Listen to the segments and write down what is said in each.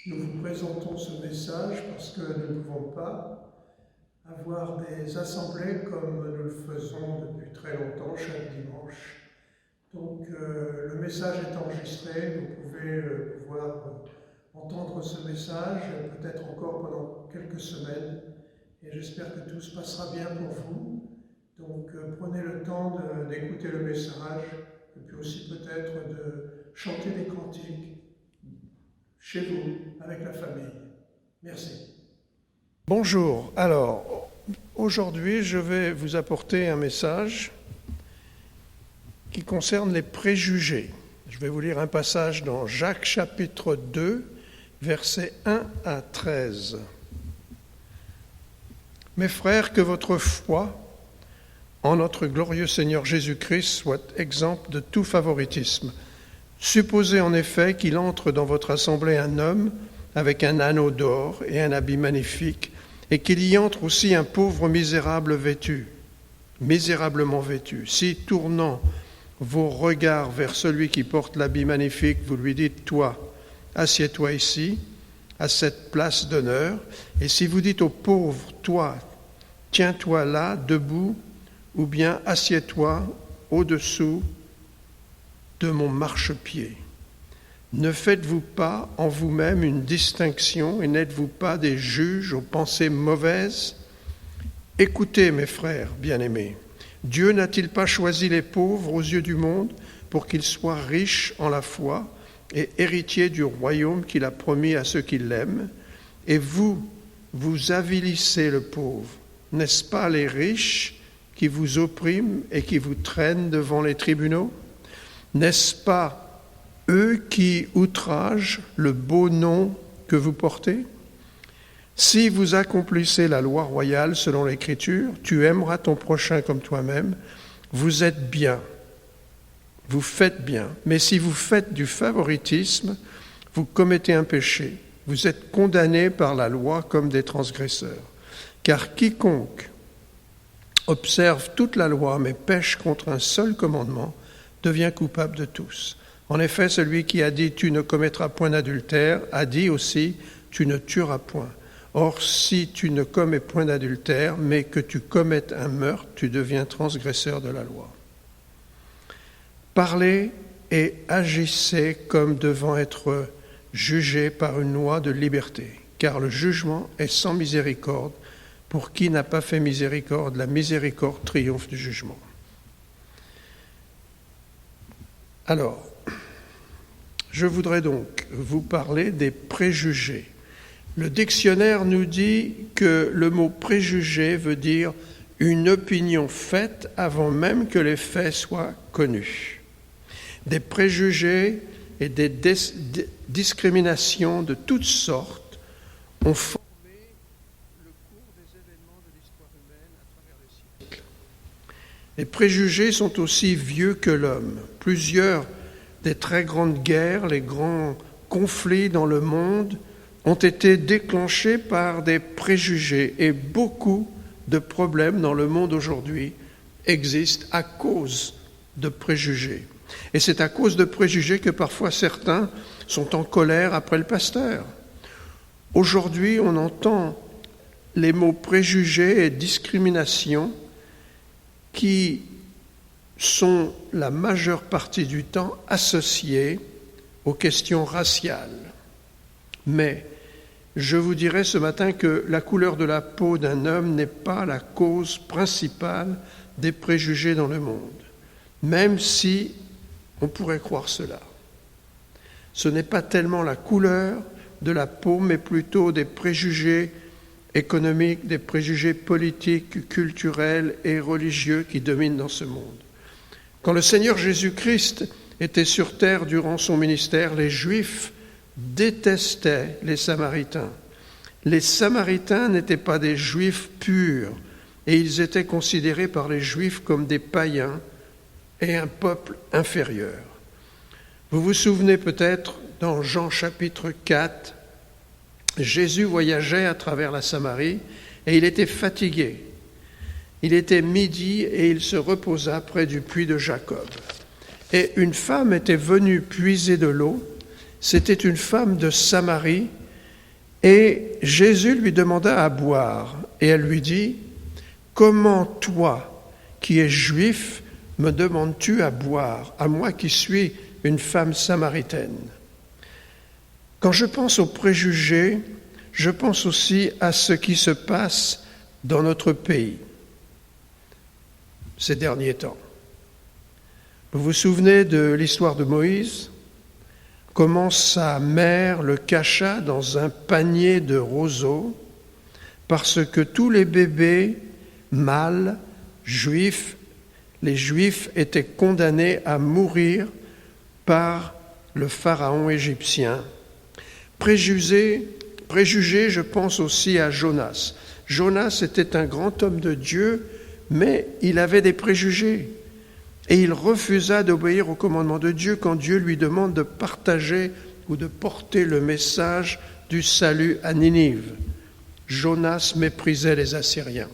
Nous vous présentons ce message parce que nous ne pouvons pas avoir des assemblées comme nous le faisons depuis très longtemps, chaque dimanche. Donc le message est enregistré, vous pouvez pouvoir entendre ce message, peut-être encore pendant quelques semaines, et j'espère que tout se passera bien pour vous. Donc prenez le temps d'écouter le message, et puis aussi peut-être de chanter des cantiques chez vous, avec la famille. Merci. Bonjour, alors aujourd'hui je vais vous apporter un message qui concerne les préjugés. Je vais vous lire un passage dans Jacques chapitre 2, versets 1 à 13. Mes frères, que votre foi en notre glorieux Seigneur Jésus-Christ soit exempte de tout favoritisme. Supposez en effet qu'il entre dans votre assemblée un homme avec un anneau d'or et un habit magnifique, et qu'il y entre aussi un pauvre misérablement vêtu. Si, tournant vos regards vers celui qui porte l'habit magnifique, vous lui dites « Toi, assieds-toi ici, à cette place d'honneur », et si vous dites au pauvre « Toi, tiens-toi là, debout », ou bien « Assieds-toi au-dessous de mon marchepied ». Ne faites-vous pas en vous-même une distinction et n'êtes-vous pas des juges aux pensées mauvaises ? Écoutez, mes frères bien-aimés, Dieu n'a-t-il pas choisi les pauvres aux yeux du monde pour qu'ils soient riches en la foi et héritiers du royaume qu'il a promis à ceux qui l'aiment ? Et vous, vous avilissez le pauvre. N'est-ce pas les riches qui vous oppriment et qui vous traînent devant les tribunaux ? N'est-ce pas eux qui outragent le beau nom que vous portez ? Si vous accomplissez la loi royale selon l'Écriture, tu aimeras ton prochain comme toi-même, vous êtes bien, vous faites bien. Mais si vous faites du favoritisme, vous commettez un péché. Vous êtes condamnés par la loi comme des transgresseurs. Car quiconque observe toute la loi mais pêche contre un seul commandement devient coupable de tous. En effet, celui qui a dit « tu ne commettras point d'adultère » a dit aussi « tu ne tueras point ». Or, si tu ne commets point d'adultère, mais que tu commettes un meurtre, tu deviens transgresseur de la loi. Parlez et agissez comme devant être jugés par une loi de liberté, car le jugement est sans miséricorde. Pour qui n'a pas fait miséricorde, la miséricorde triomphe du jugement. Alors, je voudrais donc vous parler des préjugés. Le dictionnaire nous dit que le mot préjugé veut dire une opinion faite avant même que les faits soient connus. Des préjugés et des discriminations de toutes sortes ont formé le cours des événements de l'histoire humaine à travers les siècles. Les préjugés sont aussi vieux que l'homme. Plusieurs des très grandes guerres, les grands conflits dans le monde ont été déclenchés par des préjugés et beaucoup de problèmes dans le monde aujourd'hui existent à cause de préjugés. Et c'est à cause de préjugés que parfois certains sont en colère après le pasteur. Aujourd'hui, on entend les mots préjugés et discrimination qui sont la majeure partie du temps associés aux questions raciales. Mais je vous dirais ce matin que la couleur de la peau d'un homme n'est pas la cause principale des préjugés dans le monde, même si on pourrait croire cela. Ce n'est pas tellement la couleur de la peau, mais plutôt des préjugés économiques, des préjugés politiques, culturels et religieux qui dominent dans ce monde. Quand le Seigneur Jésus-Christ était sur terre durant son ministère, les Juifs détestaient les Samaritains. Les Samaritains n'étaient pas des Juifs purs et ils étaient considérés par les Juifs comme des païens et un peuple inférieur. Vous vous souvenez peut-être, dans Jean chapitre 4, Jésus voyageait à travers la Samarie et il était fatigué. Il était midi et il se reposa près du puits de Jacob. Et une femme était venue puiser de l'eau. C'était une femme de Samarie Et Jésus lui demanda à boire, et elle lui dit, « Comment toi, qui es juif, me demandes-tu à boire, à moi qui suis une femme samaritaine ?» Quand je pense aux préjugés, je pense aussi à ce qui se passe dans notre pays ces derniers temps. Vous vous souvenez de l'histoire de Moïse ? Comment sa mère le cacha dans un panier de roseaux parce que tous les bébés mâles juifs, les Juifs étaient condamnés à mourir par le pharaon égyptien. Préjugé, je pense aussi à Jonas. Jonas était un grand homme de Dieu, mais il avait des préjugés. Et il refusa d'obéir au commandement de Dieu quand Dieu lui demande de partager ou de porter le message du salut à Ninive. Jonas méprisait les Assyriens.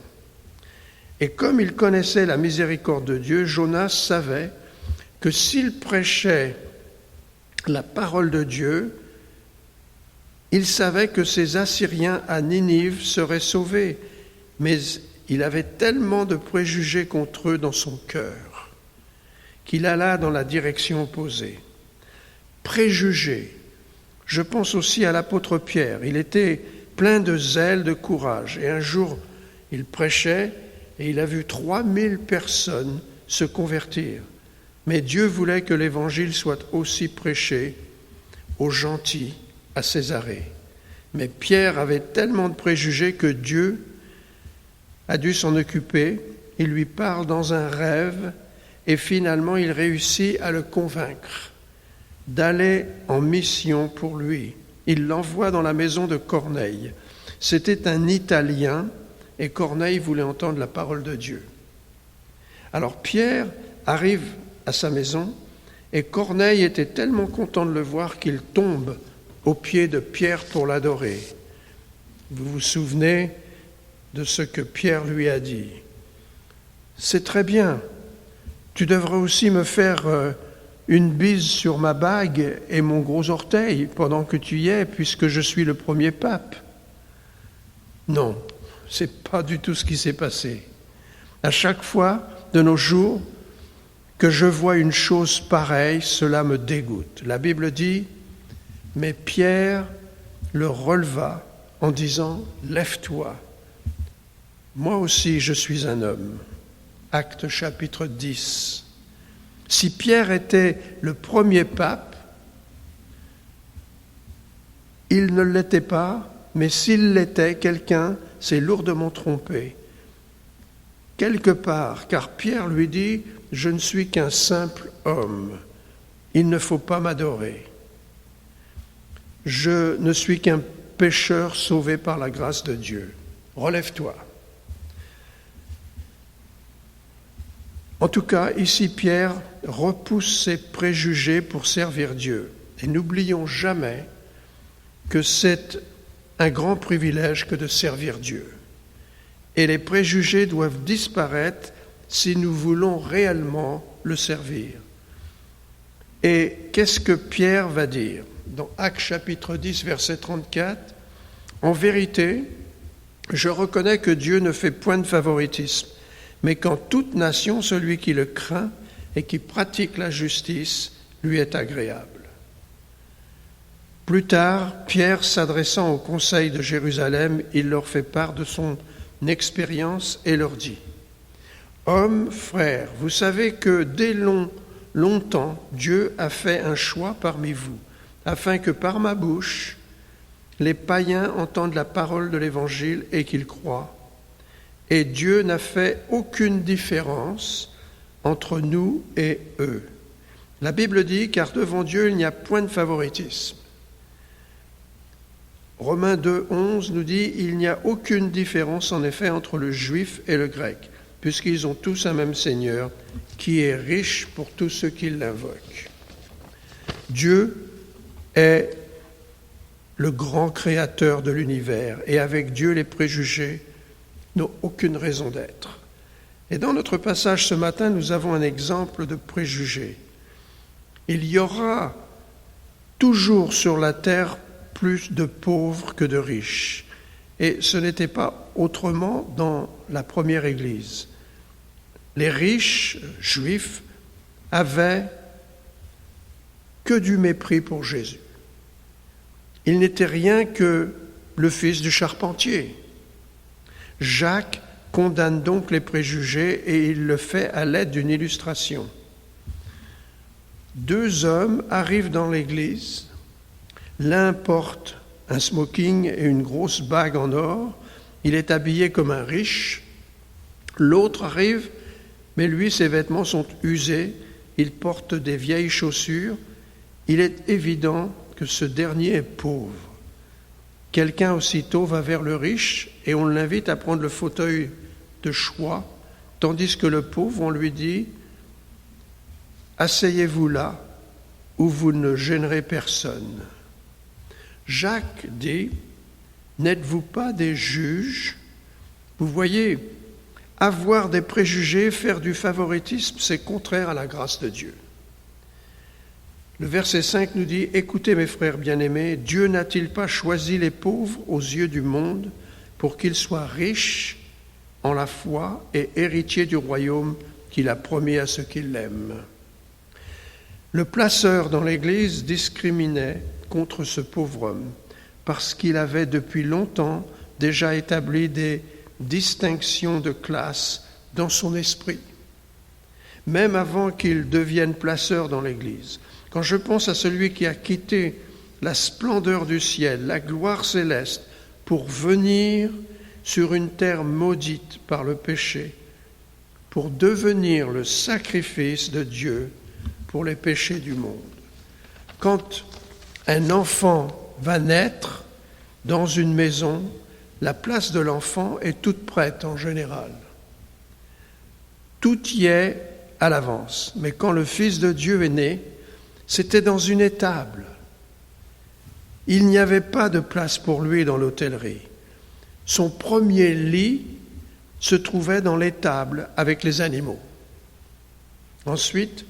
Et comme il connaissait la miséricorde de Dieu, Jonas savait que s'il prêchait la parole de Dieu, il savait que ces Assyriens à Ninive seraient sauvés. Mais il avait tellement de préjugés contre eux dans son cœur qu'il alla dans la direction opposée. Préjugé. Je pense aussi à l'apôtre Pierre. Il était plein de zèle, de courage. Et un jour, il prêchait et il a vu 3000 personnes se convertir. Mais Dieu voulait que l'évangile soit aussi prêché aux gentils à Césarée. Mais Pierre avait tellement de préjugés que Dieu a dû s'en occuper. Il lui parle dans un rêve. Et finalement, il réussit à le convaincre d'aller en mission pour lui. Il l'envoie dans la maison de Corneille. C'était un Italien et Corneille voulait entendre la parole de Dieu. Alors Pierre arrive à sa maison et Corneille était tellement content de le voir qu'il tombe aux pieds de Pierre pour l'adorer. Vous vous souvenez de ce que Pierre lui a dit. « C'est très bien. Tu devrais aussi me faire une bise sur ma bague et mon gros orteil pendant que tu y es, puisque je suis le premier pape. » Non, c'est pas du tout ce qui s'est passé. À chaque fois de nos jours que je vois une chose pareille, cela me dégoûte. La Bible dit, mais Pierre le releva en disant, « Lève-toi, moi aussi je suis un homme. » Actes chapitre 10. Si Pierre était le premier pape, il ne l'était pas, mais s'il l'était, quelqu'un s'est lourdement trompé. Quelque part, car Pierre lui dit « Je ne suis qu'un simple homme, il ne faut pas m'adorer. Je ne suis qu'un pécheur sauvé par la grâce de Dieu. Relève-toi. » En tout cas, ici, Pierre repousse ses préjugés pour servir Dieu. Et n'oublions jamais que c'est un grand privilège que de servir Dieu. Et les préjugés doivent disparaître si nous voulons réellement le servir. Et qu'est-ce que Pierre va dire ? Dans Actes chapitre 10, verset 34, « En vérité, je reconnais que Dieu ne fait point de favoritisme, mais qu'en toute nation, celui qui le craint et qui pratique la justice lui est agréable. » Plus tard, Pierre, s'adressant au conseil de Jérusalem, il leur fait part de son expérience et leur dit, « Hommes, frères, vous savez que dès longtemps, Dieu a fait un choix parmi vous, afin que par ma bouche, les païens entendent la parole de l'Évangile et qu'ils croient. Et Dieu n'a fait aucune différence entre nous et eux. » La Bible dit, car devant Dieu, il n'y a point de favoritisme. Romains 2, 11 nous dit, il n'y a aucune différence en effet entre le juif et le grec, puisqu'ils ont tous un même Seigneur, qui est riche pour tous ceux qui l'invoquent. Dieu est le grand créateur de l'univers, et avec Dieu, les préjugés n'ont aucune raison d'être. Et dans notre passage ce matin, nous avons un exemple de préjugés. Il y aura toujours sur la terre plus de pauvres que de riches. Et ce n'était pas autrement dans la première Église. Les riches juifs avaient que du mépris pour Jésus. Il n'était rien que le fils du charpentier. Jacques condamne donc les préjugés et il le fait à l'aide d'une illustration. 2 hommes arrivent dans l'église. L'un porte un smoking et une grosse bague en or. Il est habillé comme un riche. L'autre arrive, mais lui, ses vêtements sont usés. Il porte des vieilles chaussures. Il est évident que ce dernier est pauvre. Quelqu'un aussitôt va vers le riche et on l'invite à prendre le fauteuil de choix, tandis que le pauvre, on lui dit « Asseyez-vous là, où vous ne gênerez personne. » Jacques dit « N'êtes-vous pas des juges ? Vous voyez, avoir des préjugés, faire du favoritisme, c'est contraire à la grâce de Dieu. » Le verset 5 nous dit « Écoutez mes frères bien-aimés, Dieu n'a-t-il pas choisi les pauvres aux yeux du monde pour qu'ils soient riches en la foi et héritiers du royaume qu'il a promis à ceux qui l'aiment ?» Le placeur dans l'Église discriminait contre ce pauvre homme parce qu'il avait depuis longtemps déjà établi des distinctions de classe dans son esprit, même avant qu'il devienne placeur dans l'Église. Quand je pense à celui qui a quitté la splendeur du ciel, la gloire céleste, pour venir sur une terre maudite par le péché, pour devenir le sacrifice de Dieu pour les péchés du monde. Quand un enfant va naître dans une maison, la place de l'enfant est toute prête en général. Tout y est à l'avance. Mais quand le Fils de Dieu est né, c'était dans une étable. Il n'y avait pas de place pour lui dans l'hôtellerie. Son premier lit se trouvait dans l'étable avec les animaux. Ensuite,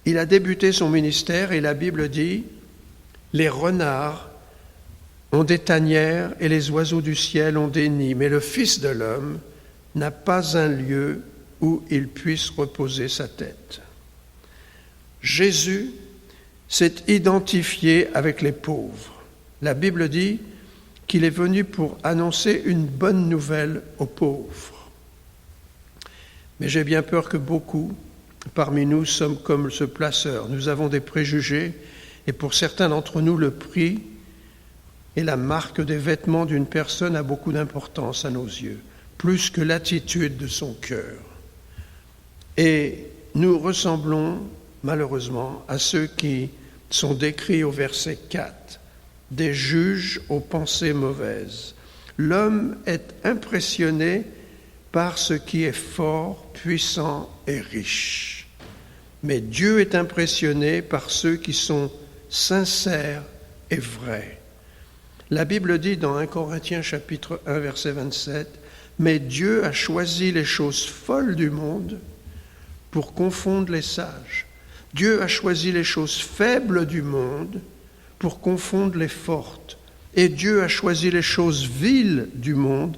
il a débuté son ministère et la Bible dit « Les renards ont des tanières et les oiseaux du ciel ont des nids, mais le Fils de l'homme n'a pas un lieu où il puisse reposer sa tête. » Jésus s'est identifié avec les pauvres. La Bible dit qu'il est venu pour annoncer une bonne nouvelle aux pauvres. Mais j'ai bien peur que beaucoup parmi nous sommes comme ce placeur. Nous avons des préjugés et pour certains d'entre nous, le prix et la marque des vêtements d'une personne a beaucoup d'importance à nos yeux, plus que l'attitude de son cœur. Et nous ressemblons malheureusement à ceux qui sont décrits au verset 4, des juges aux pensées mauvaises. L'homme est impressionné par ce qui est fort, puissant et riche. Mais Dieu est impressionné par ceux qui sont sincères et vrais. La Bible dit dans 1 Corinthiens chapitre 1 verset 27, « Mais Dieu a choisi les choses folles du monde pour confondre les sages. Dieu a choisi les choses faibles du monde pour confondre les fortes. Et Dieu a choisi les choses viles du monde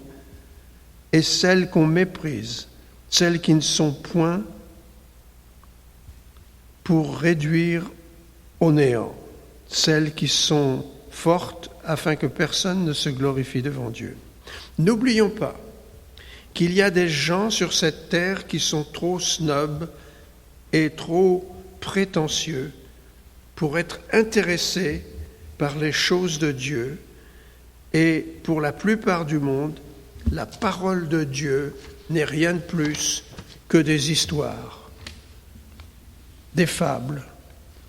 et celles qu'on méprise, celles qui ne sont point, pour réduire au néant, celles qui sont fortes afin que personne ne se glorifie devant Dieu. » N'oublions pas qu'il y a des gens sur cette terre qui sont trop snobs et trop prétentieux pour être intéressés par les choses de Dieu. Et pour la plupart du monde, la parole de Dieu n'est rien de plus que des histoires, des fables.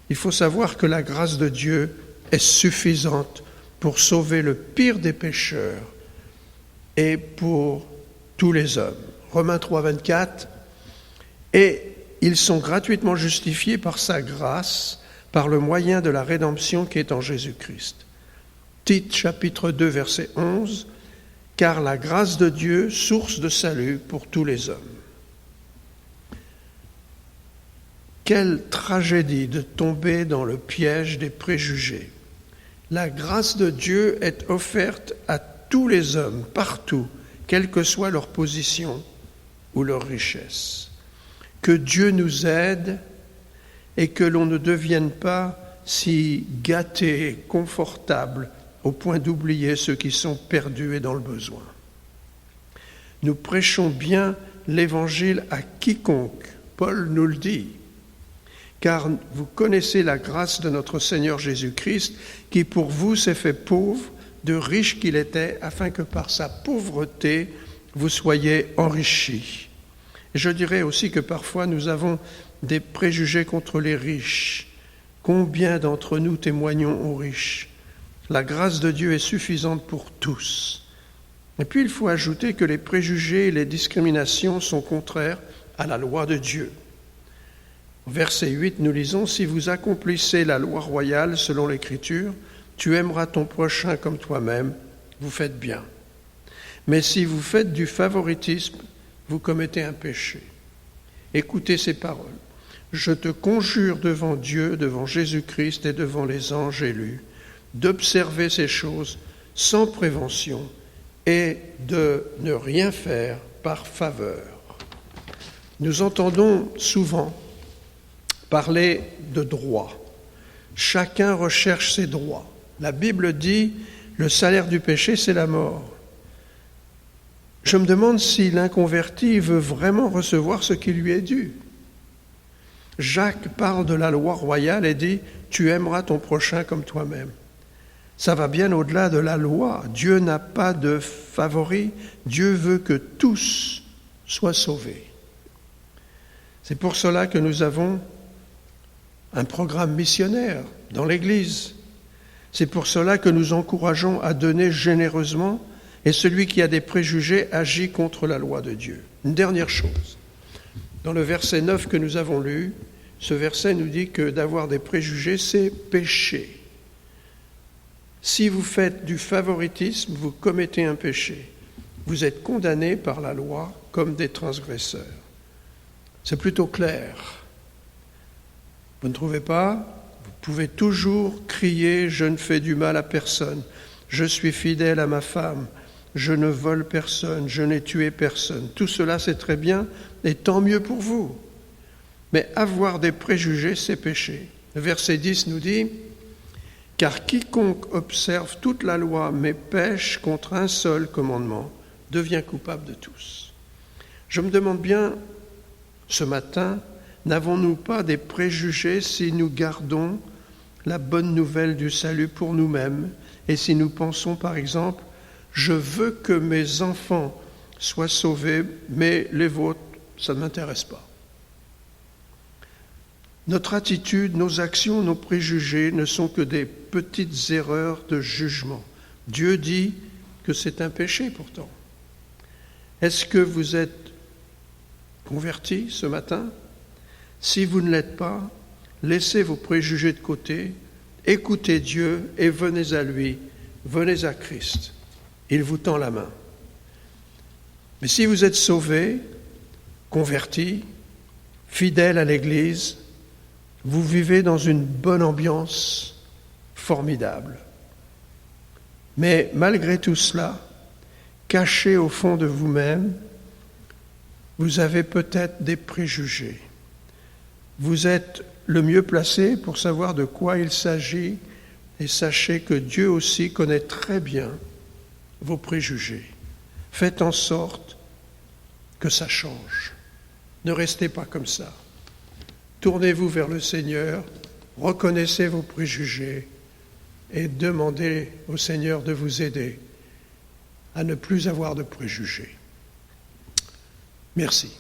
Il faut savoir que la grâce de Dieu est suffisante pour sauver le pire des pécheurs et pour tous les hommes. Romains 3, 24. Et ils sont gratuitement justifiés par sa grâce, par le moyen de la rédemption qui est en Jésus-Christ. Tite chapitre 2, verset 11. Car la grâce de Dieu, source de salut pour tous les hommes. Quelle tragédie de tomber dans le piège des préjugés. La grâce de Dieu est offerte à tous les hommes, partout, quelle que soit leur position ou leur richesse. Que Dieu nous aide et que l'on ne devienne pas si gâtés, confortables, au point d'oublier ceux qui sont perdus et dans le besoin. Nous prêchons bien l'Évangile à quiconque, Paul nous le dit, car vous connaissez la grâce de notre Seigneur Jésus-Christ, qui pour vous s'est fait pauvre, de riche qu'il était, afin que par sa pauvreté, vous soyez enrichis. Et je dirais aussi que parfois nous avons des préjugés contre les riches. Combien d'entre nous témoignons aux riches? La grâce de Dieu est suffisante pour tous. Et puis il faut ajouter que les préjugés et les discriminations sont contraires à la loi de Dieu. Au verset 8, nous lisons « Si vous accomplissez la loi royale selon l'Écriture, tu aimeras ton prochain comme toi-même, vous faites bien. Mais si vous faites du favoritisme, vous commettez un péché. » Écoutez ces paroles. « Je te conjure devant Dieu, devant Jésus-Christ et devant les anges élus, d'observer ces choses sans prévention et de ne rien faire par faveur. » Nous entendons souvent parler de droits. Chacun recherche ses droits. La Bible dit « le salaire du péché, c'est la mort ». Je me demande si l'inconverti veut vraiment recevoir ce qui lui est dû. Jacques parle de la loi royale et dit « tu aimeras ton prochain comme toi-même ». Ça va bien au-delà de la loi. Dieu n'a pas de favoris. Dieu veut que tous soient sauvés. C'est pour cela que nous avons un programme missionnaire dans l'Église. C'est pour cela que nous encourageons à donner généreusement et celui qui a des préjugés agit contre la loi de Dieu. Une dernière chose. Dans le verset 9 que nous avons lu, ce verset nous dit que d'avoir des préjugés, c'est péché. Si vous faites du favoritisme, vous commettez un péché. Vous êtes condamnés par la loi comme des transgresseurs. C'est plutôt clair. Vous ne trouvez pas? Vous pouvez toujours crier « Je ne fais du mal à personne, je suis fidèle à ma femme, je ne vole personne, je n'ai tué personne. » Tout cela, c'est très bien et tant mieux pour vous. Mais avoir des préjugés, c'est péché. Le verset 10 nous dit « Car quiconque observe toute la loi mais pêche contre un seul commandement devient coupable de tous. » Je me demande bien, ce matin, n'avons-nous pas des préjugés si nous gardons la bonne nouvelle du salut pour nous-mêmes et si nous pensons par exemple « Je veux que mes enfants soient sauvés, mais les vôtres, ça ne m'intéresse pas. » Notre attitude, nos actions, nos préjugés ne sont que des petites erreurs de jugement. Dieu dit que c'est un péché pourtant. Est-ce que vous êtes convertis ce matin? Si vous ne l'êtes pas, laissez vos préjugés de côté, écoutez Dieu et venez à lui, venez à Christ. Il vous tend la main. Mais si vous êtes sauvés, convertis, fidèles à l'Église, vous vivez dans une bonne ambiance formidable. Mais malgré tout cela, caché au fond de vous-même, vous avez peut-être des préjugés. Vous êtes le mieux placé pour savoir de quoi il s'agit et sachez que Dieu aussi connaît très bien vos préjugés. Faites en sorte que ça change. Ne restez pas comme ça. Tournez-vous vers le Seigneur, reconnaissez vos préjugés et demandez au Seigneur de vous aider à ne plus avoir de préjugés. Merci.